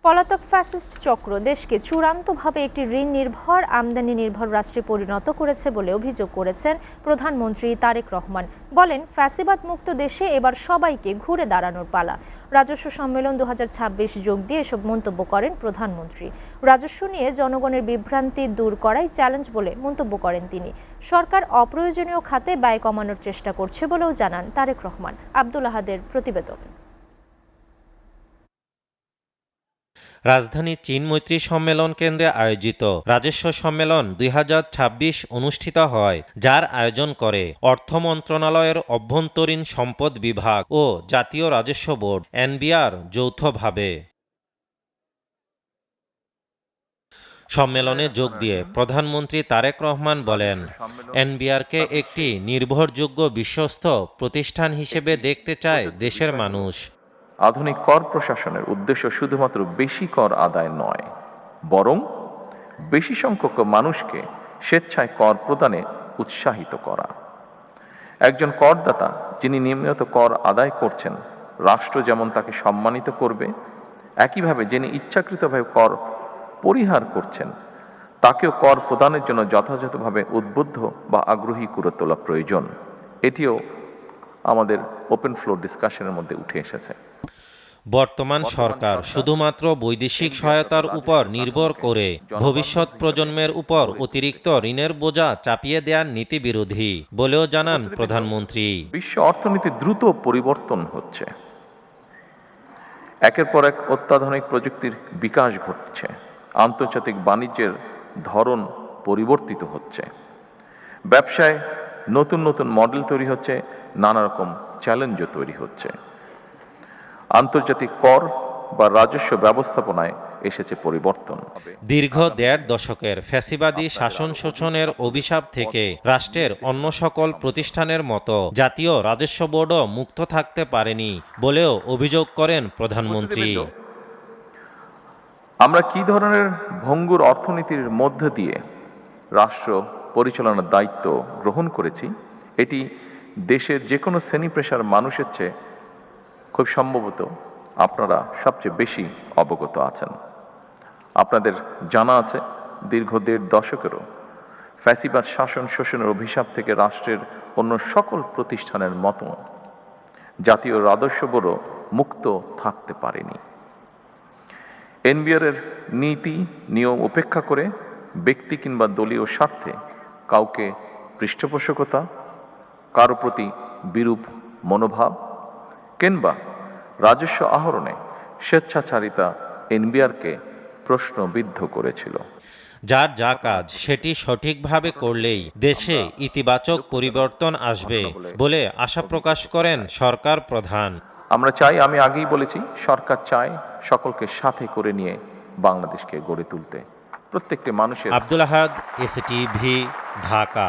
পলাতক ফ্যাসিস্ট চক্র দেশকে চূড়ান্তভাবে একটি ঋণ নির্ভর আমদানি নির্ভর রাষ্ট্রে পরিণত করেছে বলে অভিযোগ করেছেন প্রধানমন্ত্রী তারেক রহমান। বলেন, ফ্যাসিবাদ মুক্ত দেশে এবার সবাইকে ঘুরে দাঁড়ানোর পালা। রাজস্ব সম্মেলন 2026 যোগ দিয়ে এসব মন্তব্য করেন প্রধানমন্ত্রী। রাজস্ব নিয়ে জনগণের বিভ্রান্তি দূর করাই চ্যালেঞ্জ বলে মন্তব্য করেন তিনি। সরকার অপ্রয়োজনীয় খাতে ব্যয় কমানোর চেষ্টা করছে বলেও জানান তারেক রহমান। আব্দুল আহাদের প্রতিবেদন। রাজধানী চীন মৈত্রী সম্মেলন কেন্দ্রে আয়োজিত রাজস্ব সম্মেলন 2026 অনুষ্ঠিত হয়, যার আয়োজন করে অর্থ মন্ত্রণালয়ের অভ্যন্তরীণ সম্পদ বিভাগ ও জাতীয় রাজস্ব বোর্ড এনবিআর যৌথভাবে। সম্মেলনে যোগ দিয়ে প্রধানমন্ত্রী তারেক রহমান বলেন, এনবিআরকে একটি নির্ভরযোগ্য বিশ্বস্ত প্রতিষ্ঠান হিসেবে দেখতে চায় দেশের মানুষ। আধুনিক কর প্রশাসনের উদ্দেশ্য শুধুমাত্র বেশি কর আদায় নয়, বরং বেশি সংখ্যক মানুষকে স্বেচ্ছায় কর প্রদানে উৎসাহিত করা। একজন করদাতা যিনি নিয়মিত কর আদায় করছেন, রাষ্ট্র যেমন তাকে সম্মানিত করবে, একইভাবে যিনি ইচ্ছাকৃতভাবে কর পরিহার করছেন তাকেও কর প্রদানের জন্য যথাযথভাবে উদ্বুদ্ধ বা আগ্রহী করে তোলা প্রয়োজন। এটিও আমাদের ওপেন ফ্লোর ডিসকাশনের মধ্যে উঠে এসেছে। বর্তমান সরকার শুধুমাত্র বৈদেশিক সহায়তার উপর নির্ভর করে ভবিষ্যৎ প্রজন্মের উপর অতিরিক্ত ঋণের বোঝা চাপিয়ে দেওয়ার নীতি বিরোধী বলেও জানান প্রধানমন্ত্রী। বিশ্ব অর্থনীতি দ্রুত পরিবর্তন হচ্ছে, একের পর এক অত্যাধুনিক প্রযুক্তির বিকাশ ঘটছে, আন্তর্জাতিক বাণিজ্যের ধরন পরিবর্তিত হচ্ছে, ব্যবসায় নতুন নতুন মডেল তৈরি হচ্ছে, নানা রকম চ্যালেঞ্জও তৈরি হচ্ছে। আন্তর্জাতিক কর বা রাজস্ব ব্যবস্থাপনায় এসেছে পরিবর্তন। দীর্ঘ ১.৫ দশকের ফ্যাসিবাদী শাসন শোষণের অভিশাপ থেকে রাষ্ট্রের অন্য সকল প্রতিষ্ঠানের মতো জাতীয় রাজস্ব বোর্ডও মুক্ত থাকতে পারেনি বলেও অভিযোগ করেন প্রধানমন্ত্রী। আমরা কি ধরনের ভঙ্গুর অর্থনীতির মধ্য দিয়ে রাষ্ট্র পরিচালনার দায়িত্ব গ্রহণ করেছি, এটি দেশের যে কোনো শ্রেণী পেশার মানুষের চেয়ে খুব সম্ভবত আপনারা সবচেয়ে বেশি অবগত আছেন। আপনাদের জানা আছে, দীর্ঘ ১.৫ দশকেরও ফ্যাসিবাদ শাসন শোষণের অভিশাপ থেকে রাষ্ট্রের অন্য সকল প্রতিষ্ঠানের মতো জাতীয় রাজস্ব বোর্ডও মুক্ত থাকতে পারেনি। এনবিআর এর নীতি নিয়ম উপেক্ষা করে ব্যক্তি কিংবা দলীয় স্বার্থে কাউকে পৃষ্ঠপোষকতা, কারো প্রতি বিরূপ মনোভাব কিংবা রাজস্ব আহরণে স্বেচ্ছাচারিতা এনবিআরকে প্রশ্নবিদ্ধ করেছিল। যার যা কাজ সেটি সঠিকভাবে করলেই দেশে ইতিবাচক পরিবর্তন আসবে বলে আশা প্রকাশ করেন সরকার প্রধান। আমরা চাই, আমি আগেই বলেছি, সরকার চায় সকলকে সাথে করে নিয়ে বাংলাদেশকে গড়ে তুলতে। প্রত্যেকটি মানুষের। আব্দুল আহাদ, এসটিভি, ঢাকা।